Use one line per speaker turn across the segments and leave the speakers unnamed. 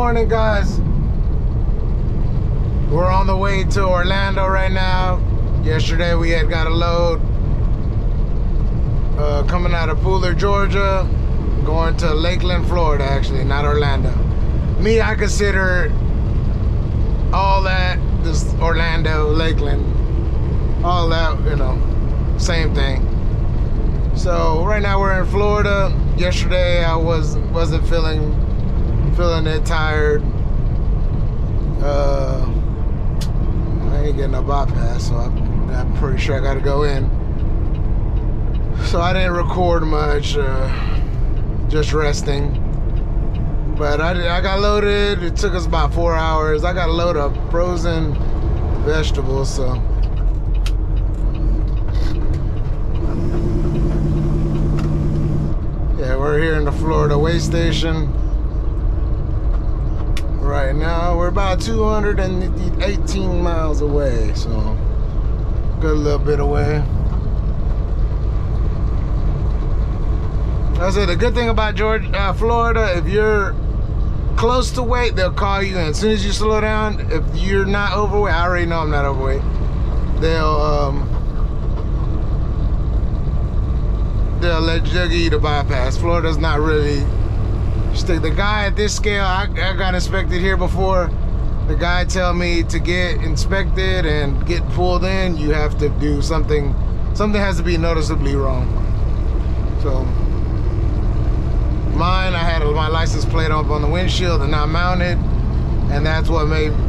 morning, guys. We're on the way to Orlando right now. Yesterday we had got a load coming out of Pooler, Georgia, going to Lakeland, Florida, actually, not Orlando. Me, I consider all that just Orlando, Lakeland, all that, you know, same thing. So right now we're in Florida. Yesterday I wasn't feeling it, tired. I ain't getting no bypass, so I'm pretty sure I gotta go in. So I didn't record much, just resting. But I got loaded. It took us about 4 hours. I got a load of frozen vegetables, so. Yeah, we're here in the Florida way station. Right now, we're about 218 miles away, so good little bit away. I said the good thing about Florida, if you're close to weight, they'll call you in. As soon as you slow down, if you're not overweight, I already know I'm not overweight, they'll give you the bypass. Florida's not really. The guy at this scale, I got inspected here before. The guy tell me to get inspected and get pulled in, you have to do something. Something has to be noticeably wrong. So mine, I had my license plate up on the windshield and not mounted, and that's what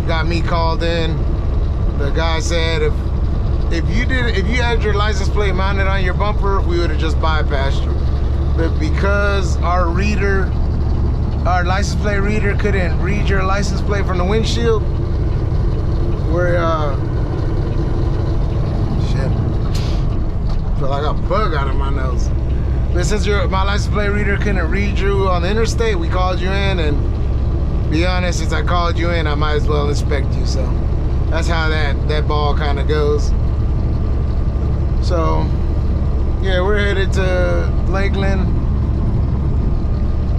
got me called in. The guy said if you had your license plate mounted on your bumper, we would have just bypassed you. But because our license plate reader couldn't read your license plate from the windshield, we're shit. Feel like a bug out of my nose. But since my license plate reader couldn't read you on the interstate, we called you in, and be honest, since I called you in, I might as well inspect you. So that's how that ball kind of goes. So yeah, we're headed to Lakeland.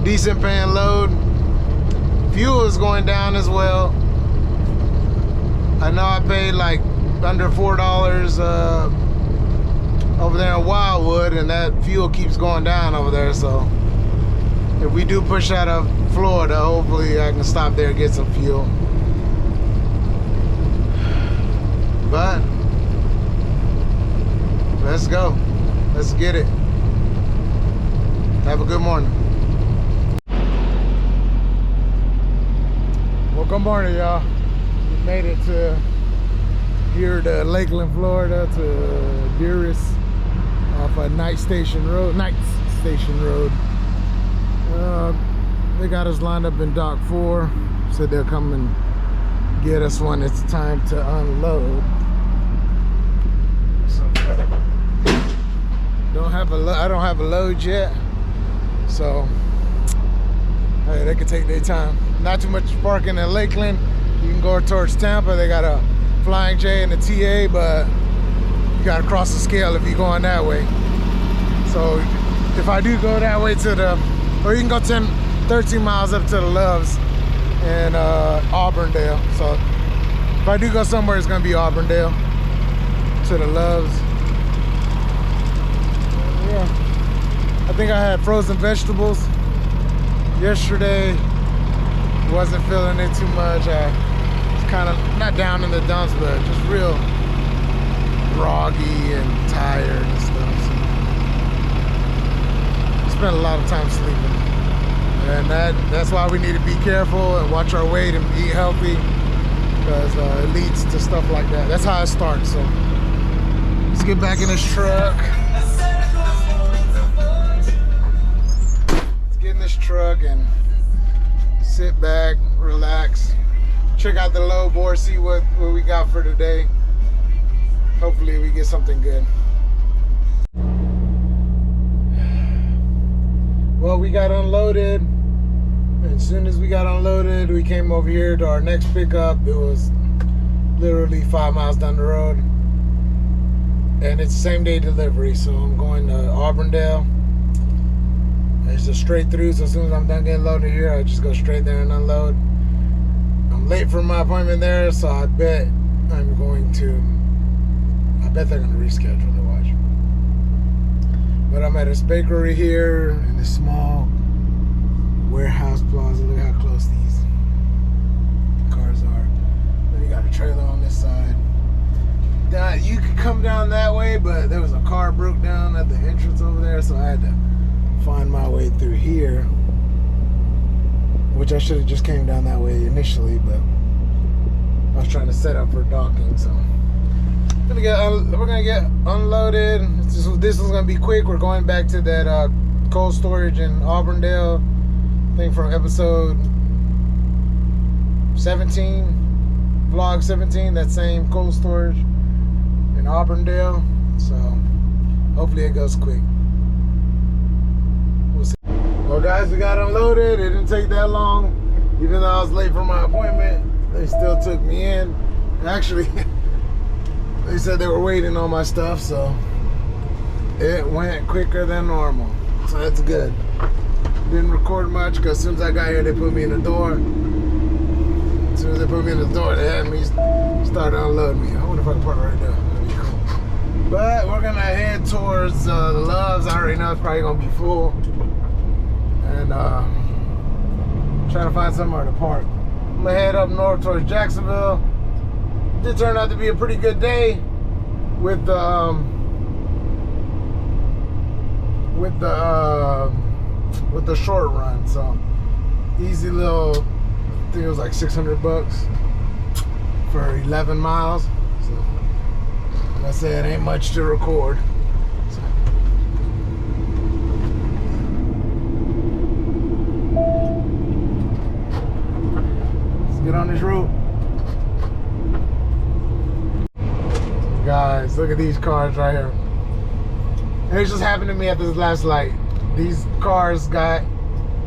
Decent paying load. Fuel is going down as well. I know I paid like under $4 over there in Wildwood, and that fuel keeps going down over there. So if we do push out of Florida, hopefully I can stop there and get some fuel. But let's go. Let's get it. Have a good morning. Well, good morning, y'all. We made it to here to Lakeland, Florida, to Dearest off of Night Station Road. They got us lined up in Dock 4. Said they'll come and get us when it's time to unload. So, I don't have a load yet, so hey, they can take their time. Not too much parking in Lakeland. You can go towards Tampa. They got a Flying J and a TA, but you gotta cross the scale if you're going that way. So if I do go that way or you can go 13 miles up to the Loves in Auburndale. So if I do go somewhere, it's gonna be Auburndale to the Loves. Yeah, I think I had frozen vegetables yesterday. Wasn't feeling it too much. I was kind of not down in the dumps, but just real groggy and tired and stuff. So spent a lot of time sleeping, and that's why we need to be careful and watch our weight and eat healthy, because it leads to stuff like that. That's how it starts. So let's get back in this truck. Let's get in this truck and sit back, relax, check out the load board, see what we got for today. Hopefully we get something good. Well, we got unloaded. As soon as we got unloaded, we came over here to our next pickup. It was literally 5 miles down the road, and it's same day delivery. So I'm going to Auburndale. It's just straight through, so as soon as I'm done getting loaded here, I just go straight there and unload. late for my appointment there, so I bet they're going to reschedule the watch. But I'm at this bakery here in this small warehouse plaza. Look how close these cars are. Then you got a trailer on this side. Now, you could come down that way, but there was a car broke down at the entrance over there, so I had to find my way through here, which I should have just came down that way initially, but I was trying to set up for docking. So we're gonna get unloaded. This is gonna be quick. We're going back to that cold storage in Auburndale, I think from episode 17, vlog 17, that same cold storage in Auburndale. So hopefully it goes quick. We'll see. Well, guys, we got unloaded. It didn't take that long. Even though I was late for my appointment, they still took me in. Actually, they said they were waiting on my stuff, so it went quicker than normal. So that's good. Didn't record much because as soon as I got here, they put me in the door. As soon as they put me in the door, they had me start unloading me. I wonder if I can park right there. That'd be cool. But we're gonna head towards the Loves. I already know it's probably gonna be full. And trying to find somewhere to park. I'm gonna head up north towards Jacksonville. Did turn out to be a pretty good day with the short run. So easy little, I think it was like $600 for 11 miles. So like I said, ain't much to record. So. Let's get on this road. Guys, look at these cars right here. And it just happened to me at this last light. These cars got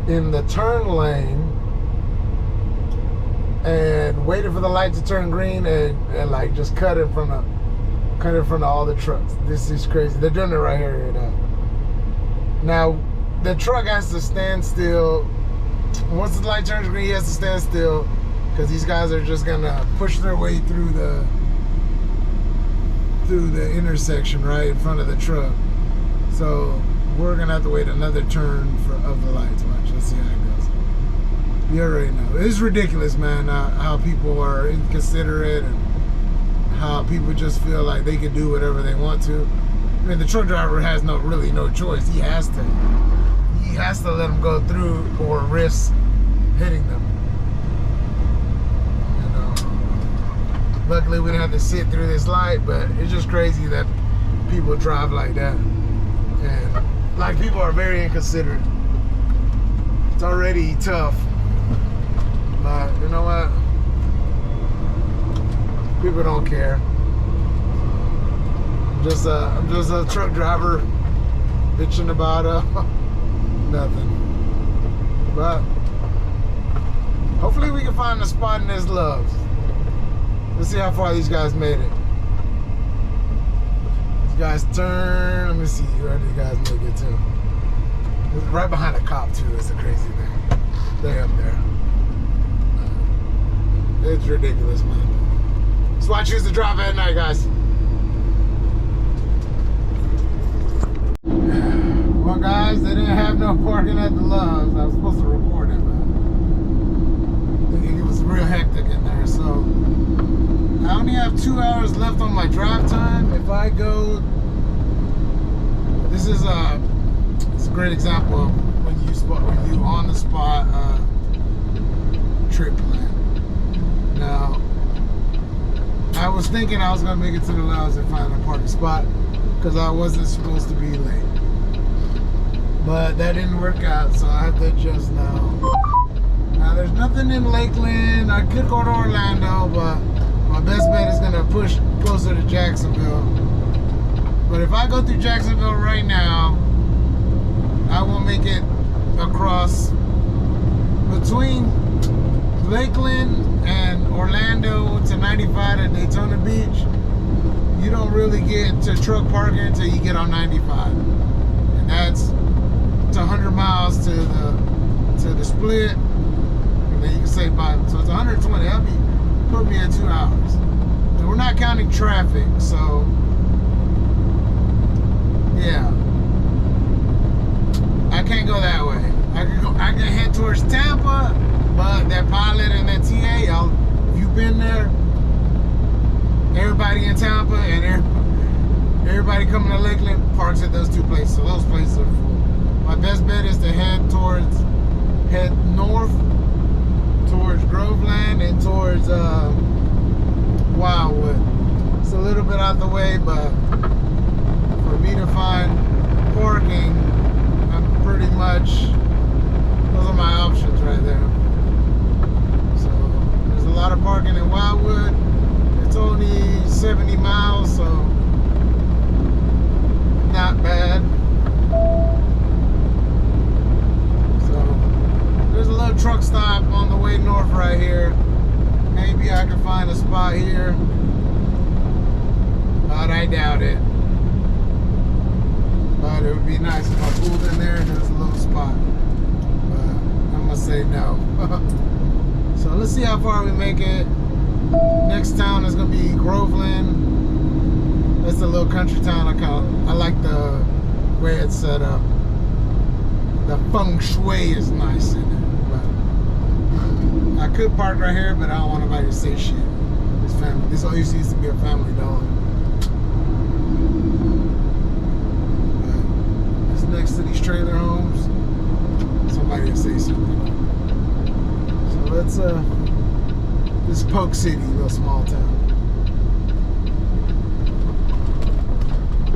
in the turn lane and waited for the light to turn green and like just cut in front of all the trucks. This is crazy. They're doing it right here. Now the truck has to stand still. Once the light turns green, he has to stand still because these guys are just gonna push their way through the intersection right in front of the truck. So we're gonna have to wait another turn of the lights. Watch, let's see how it goes. You already know. It's ridiculous, man, how people are inconsiderate and how people just feel like they can do whatever they want to. I mean, the truck driver has really no choice. He has to let them go through or risk hitting them. Luckily, we didn't have to sit through this light, but it's just crazy that people drive like that. And like, people are very inconsiderate. It's already tough, but you know what? People don't care. I'm just a truck driver bitching about nothing. But hopefully we can find a spot in this Loves. Let's see how far these guys made it. These guys turn. Let me see where these guys make it to. It's right behind a cop too. It's a crazy thing. They up there. It's ridiculous, man. That's why I choose to drive at night, guys. Well, guys, they didn't have no parking at the Loves. I was supposed to report it, but it was real hectic in there. So I only have 2 hours left on my drive time. If I go, this is it's a great example of when you on the spot trip plan. Now, I was thinking I was gonna make it to the Loves and find a parking spot because I wasn't supposed to be late, but that didn't work out, so I have to adjust now. Now, there's nothing in Lakeland. I could go to Orlando, but my best bet is gonna push closer to Jacksonville. But if I go through Jacksonville right now, I will make it across between Lakeland and Orlando to 95 to Daytona Beach. You don't really get to truck parking until you get on 95, and it's 100 miles to the split. and then you can say by, so it's 120. That'll be put me at 2 hours. And we're not counting traffic, so yeah. I can't go that way. I can head towards Tampa, but that Pilot and that TA, y'all, if you've been there, everybody in Tampa and everybody coming to Lakeland parks at those 2 places. So those places are full. My best bet is to head north towards Groveland and towards Wildwood. It's a little bit out the way, but for me to find parking, I'm pretty much, those are my options right there. So there's a lot of parking in Wildwood. It's only 70 miles, so not bad. So there's a little truck stop on the way north right here. Maybe I can find a spot here, but I doubt it. But it would be nice if I pulled in there and there's a little spot. But I'm gonna say no. So let's see how far we make it. Next town is gonna be Groveland. That's a little country town. I like the way it's set up. The feng shui is nice in it. But I could park right here, but I don't want nobody to say shit. This always used to be a family dog. Next to these trailer homes, somebody will say something. So let's this is Polk City, little small town.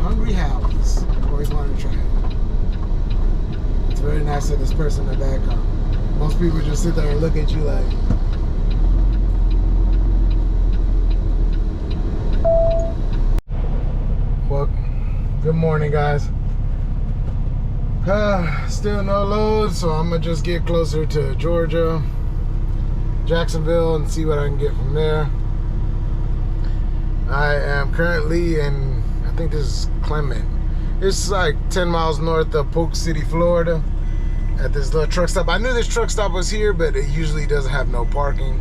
Hungry Howie's. Always wanted to try it. It's very nice of this person in the back. Most people just sit there and look at you like. Well, good morning, guys. Still no load, so I'm gonna just get closer to Georgia, Jacksonville, and see what I can get from there. I am currently in, I think this is Clement. It's like 10 miles north of Polk City, Florida, at this little truck stop. I knew this truck stop was here, but it usually doesn't have no parking.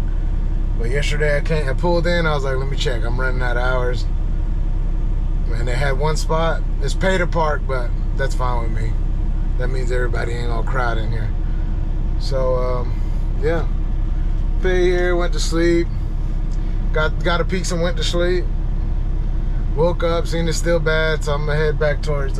But yesterday I pulled in, I was like, let me check, I'm running out of hours. And they had one spot. It's pay to park, but that's fine with me. That means everybody ain't gonna crowd in here. So, yeah. Pay here, went to sleep. Got a pizza and went to sleep. Woke up, seen it's still bad, so I'm gonna head back towards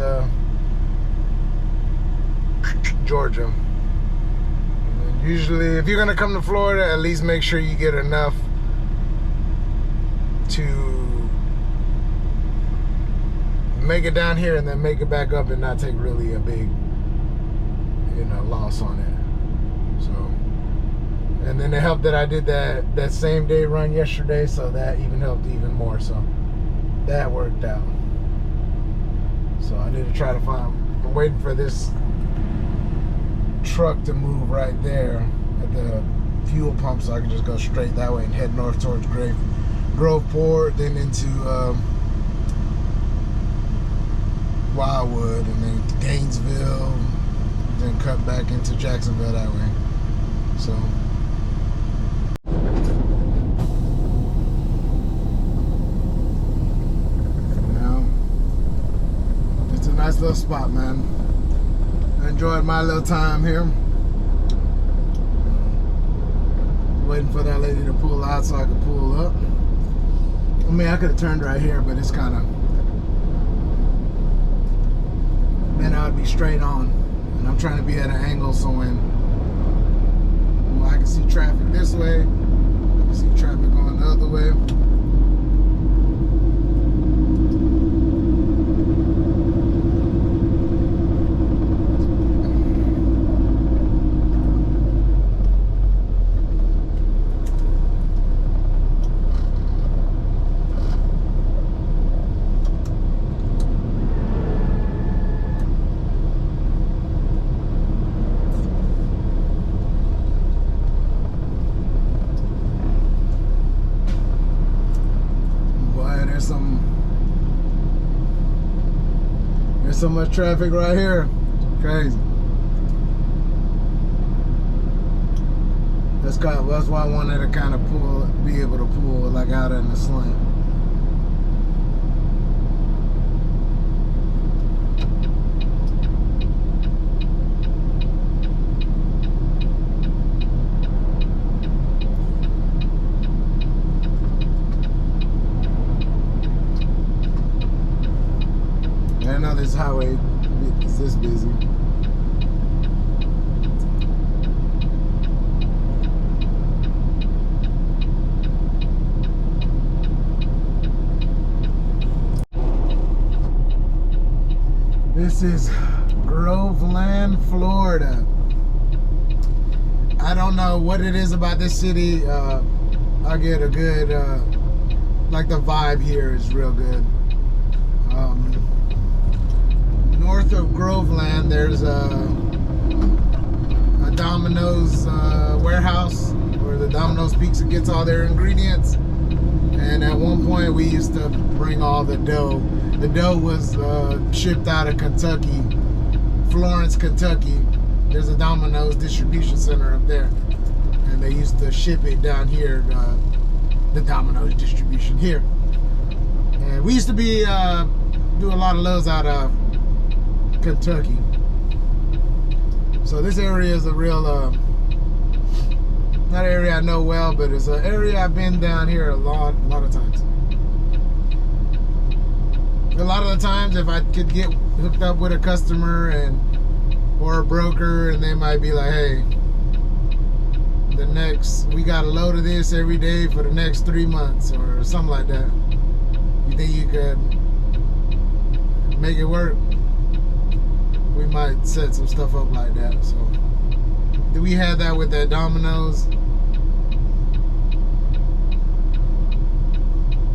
Georgia. And usually, if you're gonna come to Florida, at least make sure you get enough to make it down here and then make it back up and not take really a big, loss on it. So, and then it helped that I did that same day run yesterday, so that even helped even more. So that worked out. So I need to try to I'm waiting for this truck to move right there at the fuel pump, so I can just go straight that way and head north towards Groveport, then into Wildwood, and then Gainesville, then cut back into Jacksonville that way. So now it's a nice little spot, man. I enjoyed my little time here. Waiting for that lady to pull out so I could pull up. I mean, I could have turned right here, but it's kind of, then I would be straight on, and I'm trying to be at an angle so when I can see traffic this way, I can see traffic going the other way. There's so much traffic right here. It's crazy. That's why I wanted to kind of be able to pull like out in the slant. I know this highway is this busy. This is Groveland, Florida. I don't know what it is about this city. I get a good, like the vibe here is real good. North of Groveland, there's a Domino's warehouse where the Domino's Pizza gets all their ingredients. And at one point, we used to bring all the dough. The dough was shipped out of Kentucky, Florence, Kentucky. There's a Domino's distribution center up there, and they used to ship it down here, the Domino's distribution here. And we used to do a lot of loads out of Kentucky. So this area is a real, not an area I know well, but it's an area I've been down here a lot of times. A lot of the times, if I could get hooked up with a customer or a broker, and they might be like, hey, we got a load of this every day for the next 3 months or something like that. You think you could make it work? We might set some stuff up like that. So we had that with that Domino's,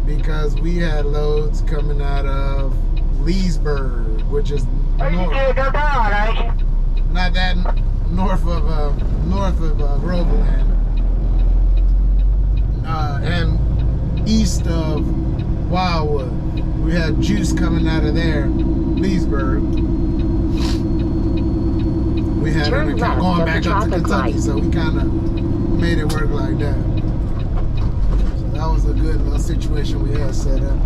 because we had loads coming out of Leesburg, which is north, not that north of Groveland, and east of Wildwood. We had juice coming out of there, Leesburg. We had it going back up to Kentucky, so we kind of made it work like that. So that was a good little situation we had set up.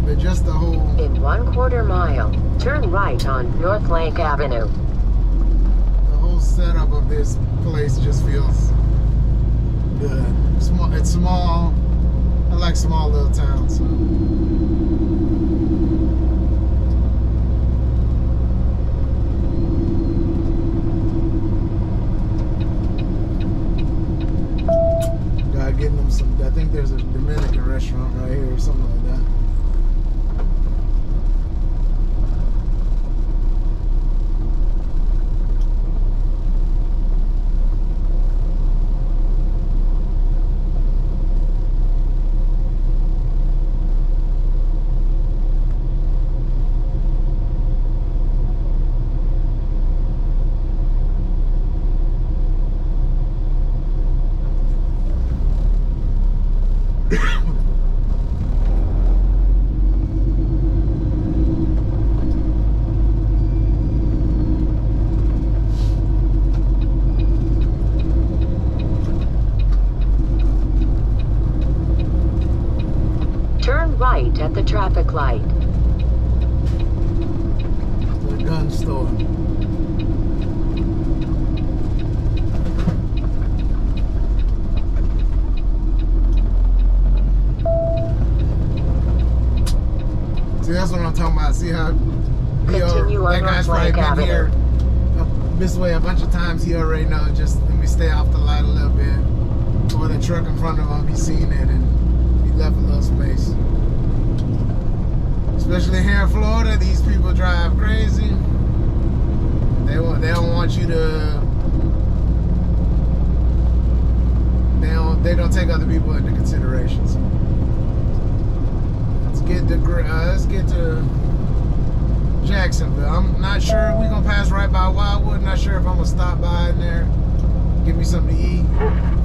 But just the whole...
In 1/4 mile, turn right on North Lake Avenue.
The whole setup of this place just feels good. It's small. I like small little towns, so... Getting them some, I think there's a Dominican restaurant right here or something like that.
Right at the traffic light.
The gun store. See, that's what I'm talking about. See how that guy's probably been here this way a bunch of times. He already knows. Just let me stay off the light a little bit. Or the truck in front of him, he's seen it and he left a little space. Especially here in Florida, these people drive crazy. They don't want you to. They don't take other people into consideration. So let's get to Jacksonville. I'm not sure we're gonna pass right by Wildwood. Not sure if I'm gonna stop by in there, give me something to eat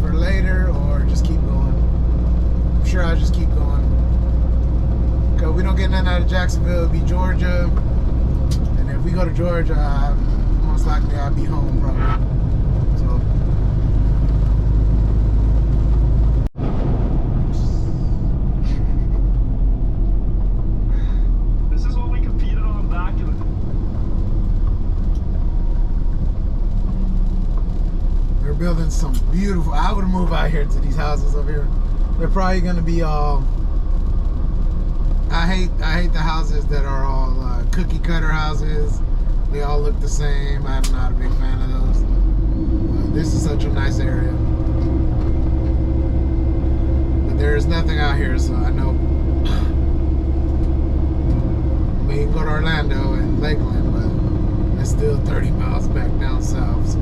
for later, or just keep going. I'm sure I'll just keep going. Cause we don't get nothing out of Jacksonville, it'll be Georgia. And if we go to Georgia, I'm most likely I'll be home probably. So.
This is what we competed on back in the...
They're building some beautiful. I would move out here to these houses over here. They're probably gonna be all. I hate the houses that are all cookie cutter houses. They all look the same. I'm not a big fan of those. This is such a nice area. But there's nothing out here, so I know. I mean, you can go to Orlando and Lakeland, but it's still 30 miles back down south. So.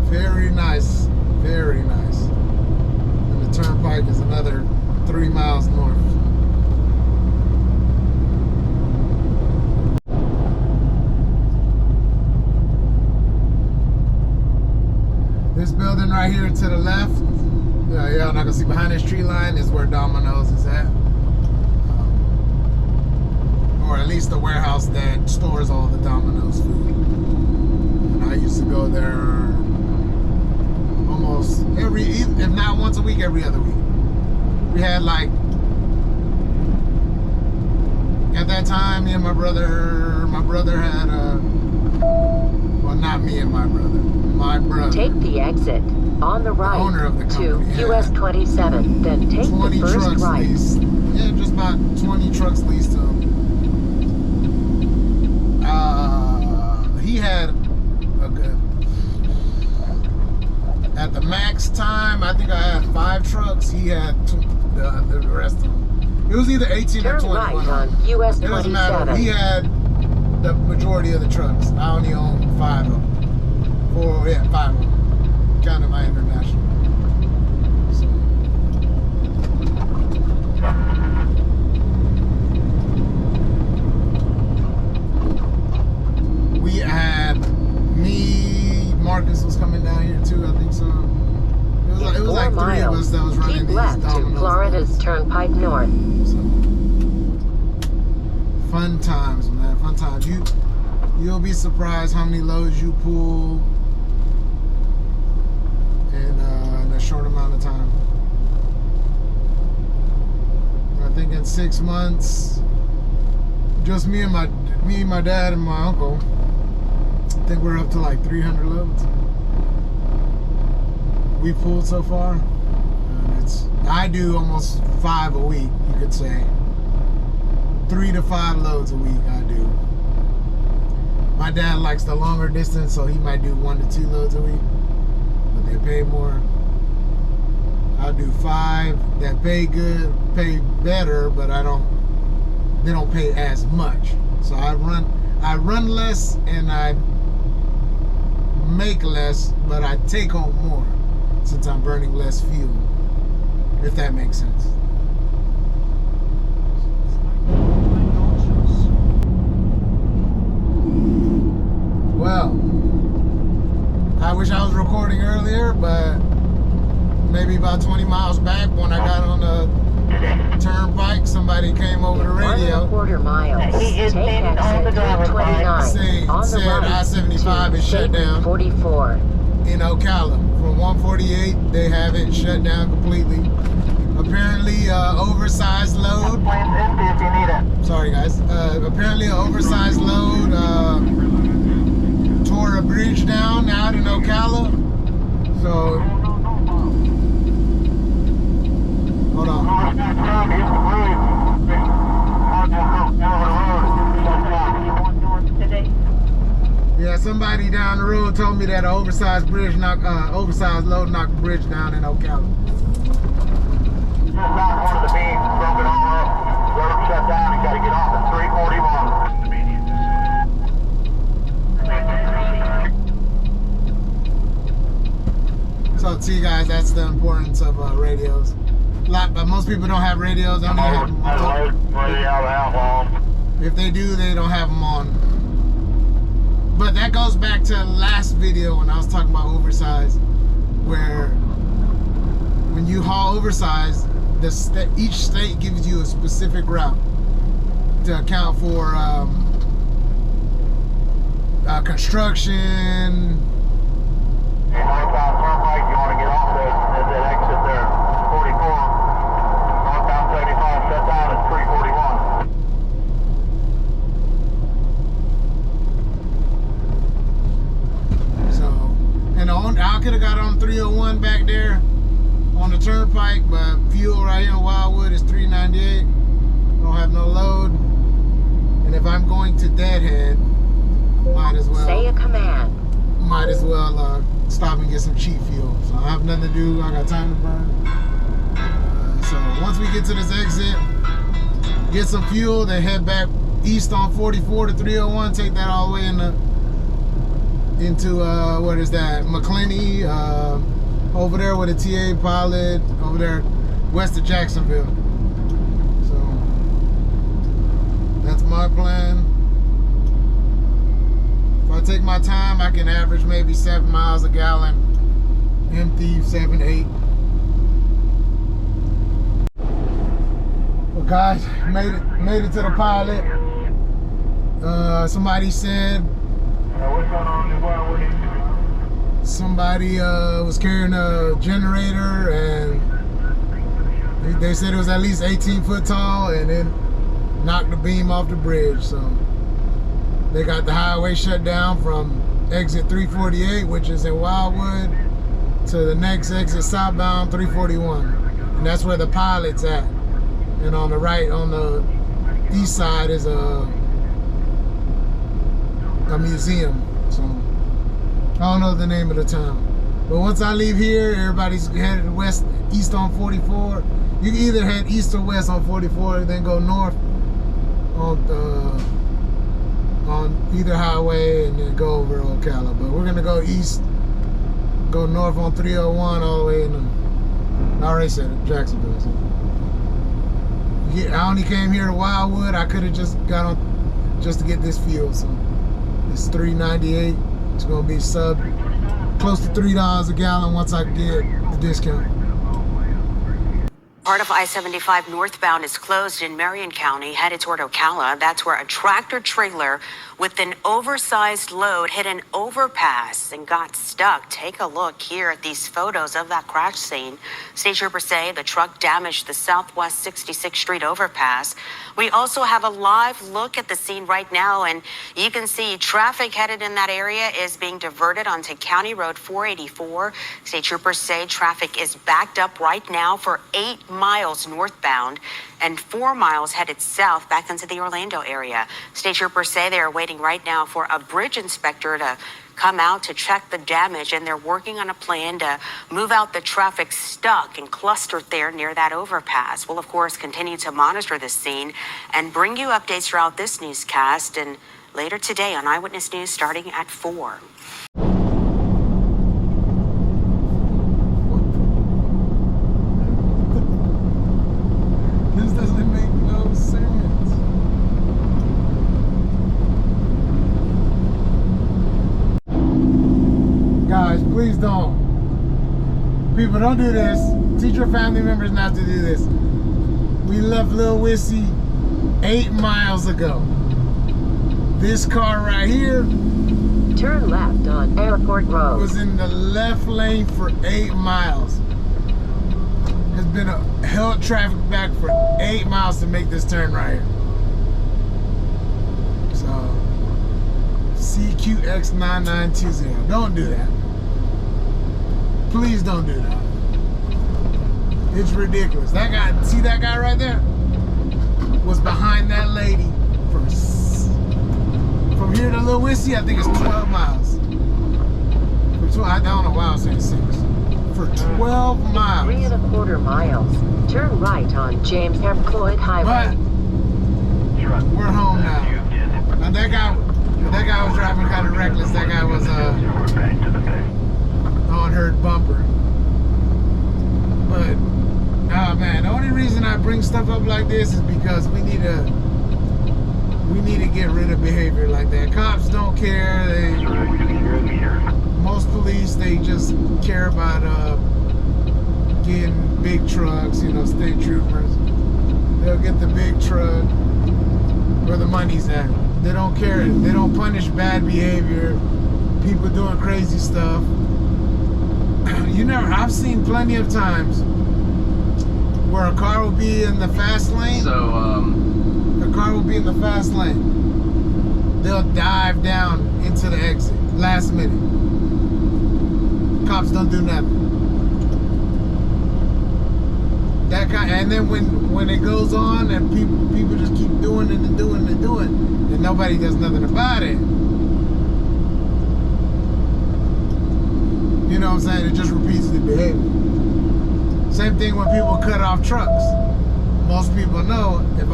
Very nice. And the turnpike is another 3 miles north. This building right here to the left, y'all not gonna see behind this tree line, is where Domino's is at. Or at least the warehouse that stores all the Domino's food. And I used to go there almost every, if not once a week, every other week. We had like, at that time, me and my brother had well, not me and my brother.
Take the exit on the right
owner of the company,
to US 27, then take the first
trucks
right.
Leased. Yeah, just about 20 trucks leased to him. He had a good, at the max time, I think I had 5 trucks. He had the rest of them. It was either 18
Turn
or 21.
right on US 27.
It doesn't matter. He had the majority of the trucks. I only own 5 of them. 5 of them. Counting my international. So. We had Marcus was coming down here too, I think so. It was like 3 of us that was running
Keep
these
left
Domino's.
to Florida's Turnpike North.
So, fun times, man. Fun times. You'll be surprised how many loads you pull in a short amount of time. I think in 6 months, just me and my dad and my uncle, I think we're up to like 300 loads we pulled so far. And I do almost 5 a week, you could say. 3 to 5 loads a week I do. My dad likes the longer distance, so he might do 1 to 2 loads a week, but they pay more. I do 5 that pay good, pay better, but they don't pay as much. So I run less and I make less, but I take home more since I'm burning less fuel, if that makes sense. Well, I wish I was recording earlier, but maybe about 20 miles back when I got on the turnpike, somebody came over the radio.
1.25 miles.
He is
Take
standing on the
exit
driver's
29 on the
said
right
I-75
to
is shut
State
down.
44.
In Ocala. From 148, they have it shut down completely. Apparently, oversized load. Sorry, guys. Apparently, an oversized load tore a bridge down out in Ocala. So Hold on. Yeah, somebody down the road told me that an oversized oversized load knocked the bridge down in Ocala.
Just knocked one of the beams, broke it all up. Road shut down. You got to get off at 341.
So, see, guys, that's the importance of radios. But most people don't have radios. They only have them on. If they do, they don't have them on. But that goes back to the last video when I was talking about oversized, where when you haul oversized, each state gives you a specific route to account for construction.
Hey, northbound turnpike, you want to get off that exit there, 44. Northbound 75, shut down at 341.
I could have got on 301 back there on the turnpike, but fuel right here in Wildwood is $3.98. Don't have no load. And if I'm going to Deadhead, might as well
Say a command.
Stop and get some cheap fuel. So I have nothing to do. I got time to burn. So once we get to this exit, get some fuel, then head back east on 44 to 301. Take that all the way into what is that, McClenny, over there with a TA pilot, over there west of Jacksonville. So that's my plan. If I take my time, I can average maybe 7 miles a gallon, empty 7, 8. Well, guys, made it to the pilot. Somebody said somebody was carrying a generator, and they said it was at least 18 foot tall, and then knocked the beam off the bridge. So they got the highway shut down from exit 348, which is in Wildwood, to the next exit southbound 341, and that's where the pilot's at. And on the right, on the east side, is a museum. So I don't know the name of the town, but once I leave here, everybody's headed east on 44. You can either head east or west on 44, then go north on either highway, and then go over Ocala. But we're gonna go east, go north on 301 all the way into, I already said it, Jacksonville. So yeah, I only came here to Wildwood. I could have just got on just to get this fuel. So it's $3.98. It's gonna be close to $3 a gallon once I get the discount.
Part of I-75 northbound is closed in Marion County, headed toward Ocala. That's where a tractor trailer with an oversized load hit an overpass and got stuck. Take a look here at these photos of that crash scene. State troopers say the truck damaged the Southwest 66th Street overpass. We also have a live look at the scene right now, and you can see traffic headed in that area is being diverted onto County Road 484. State troopers say traffic is backed up right now for 8 miles northbound and 4 miles headed south back into the Orlando area. State troopers say they are waiting right now for a bridge inspector to come out to check the damage, and they're working on a plan to move out the traffic stuck and clustered there near that overpass. We'll, of course, continue to monitor this scene and bring you updates throughout this newscast and later today on Eyewitness News starting at 4.
This doesn't make no sense. Guys, please don't. People, don't do this. Teach your family members not to do this. We left Lil Wissy 8 miles ago. This car right here
Turn left on Airport Road.
was in the left lane for 8 miles. Has been held traffic back for 8 miles to make this turn right here. So CQX9920. Don't do that. Please don't do that. It's ridiculous. That guy, see that guy right there? Was behind that lady from here to Little Whiskey, I think it's 12 miles. I don't know why I was saying 6. For 12 miles.
3¼ miles. Turn right on James M. Floyd Highway.
But we're home now. And that guy was driving kind of reckless. That guy was on her bumper. But oh man, the only reason I bring stuff up like this is because we need to get rid of behavior like that. Cops don't care. Most police, they just care about getting big trucks, you know, state troopers. They'll get the big truck where the money's at. They don't care. They don't punish bad behavior, people doing crazy stuff. I've seen plenty of times where a car will be in the fast lane. The car will be in the fast lane. They'll dive down into the exit last minute. Cops don't do nothing. That kind, and then when it goes on and people just keep doing it and doing it and doing it, and nobody does nothing about it. You know what I'm saying? It just repeats the behavior. Same thing when people cut off trucks. Most people know if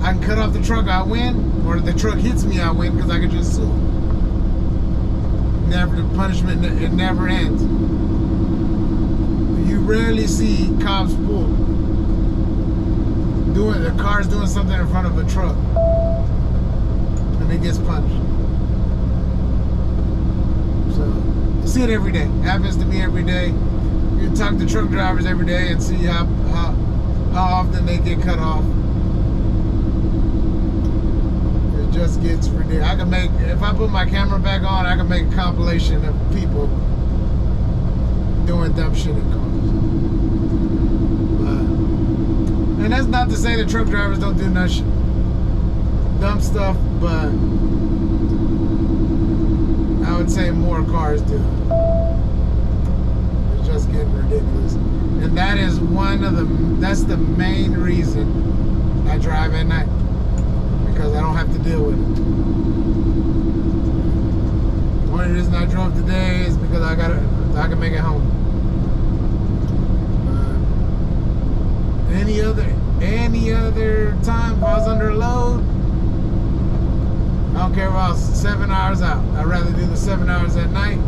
I can cut off the truck, I win, or if the truck hits me, I win because I can just sue. Never, the punishment, it never ends. You rarely see cops pull. The car's doing something in front of a truck, and it gets punished. So, I see it every day. It happens to me every day. You talk to truck drivers every day and see how often they get cut off. It just gets ridiculous. If I put my camera back on, I can make a compilation of people doing dumb shit in cars. And that's not to say that truck drivers don't do dumb stuff, but I would say more cars do. It's just getting ridiculous. And that is that's the main reason I drive at night. Because I don't have to deal with it. One reason I drove today is because I can make it home. Any other time if I was under a load, I don't care if I was 7 hours out. I'd rather do the 7 hours at night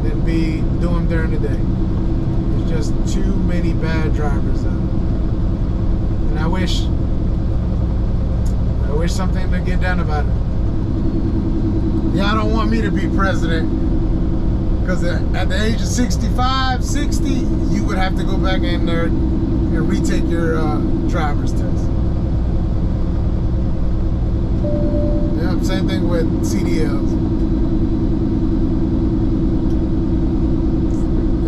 than be doing during the day. There's just too many bad drivers out. And I wish something to get done about it. Y'all don't want me to be president, because at the age of 65, 60, you would have to go back in there and retake your driver's test. Yeah, same thing with CDLs.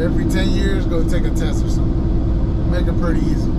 Every 10 years, go take a test or something. Make it pretty easy.